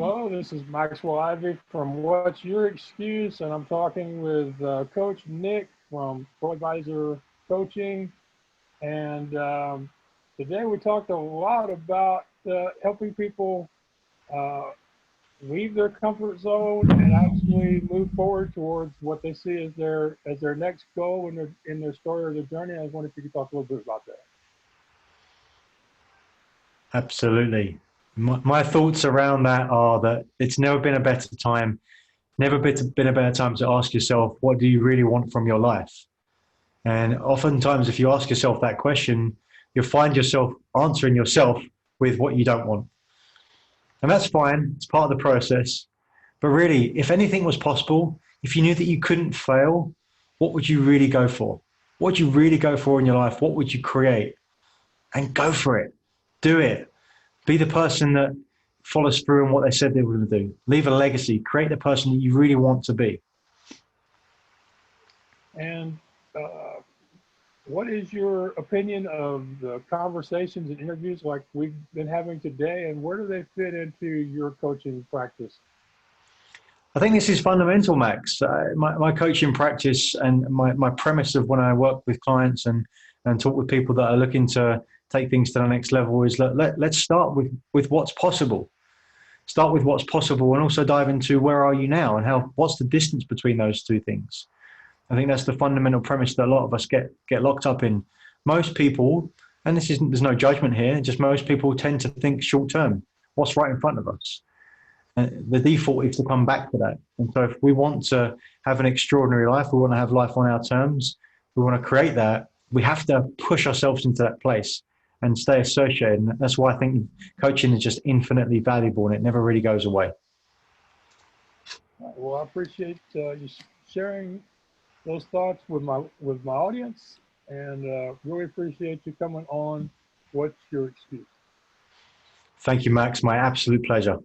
Hello, this is Maxwell Ivy from What's Your Excuse, and I'm talking with Coach Nick from Pro Advisor Coaching. And today we talked a lot about helping people leave their comfort zone and actually move forward towards what they see as their next goal in their story or their journey. I was wondering if you could talk a little bit about that. Absolutely. My thoughts around that are that it's never been a better time, never been a better time to ask yourself, what do you really want from your life? And oftentimes, if you ask yourself that question, you'll find yourself answering yourself with what you don't want. And that's fine. It's part of the process. But really, if anything was possible, if you knew that you couldn't fail, what would you really go for? What would you really go for in your life? What would you create? And go for it. Do it. Be the person that follows through on what they said they were going to do. Leave a legacy. Create the person that you really want to be. And what is your opinion of the conversations and interviews like we've been having today, and where do they fit into your coaching practice? I think this is fundamental, Max. My coaching practice and my premise of when I work with clients and talk with people that are looking to take things to the next level is let's start with what's possible. Start with what's possible and also dive into where are you now and what's the distance between those two things. I think that's the fundamental premise that a lot of us get locked up in. Most people, and there's no judgment here, just most people tend to think short term, what's right in front of us. And the default is to come back to that. And so if we want to have an extraordinary life, we want to have life on our terms, we want to create that, we have to push ourselves into that place and stay associated. And that's why I think coaching is just infinitely valuable and it never really goes away. Well, I appreciate you sharing those thoughts with my audience, and really appreciate you coming on What's Your Excuse. Thank you, Max. My absolute pleasure.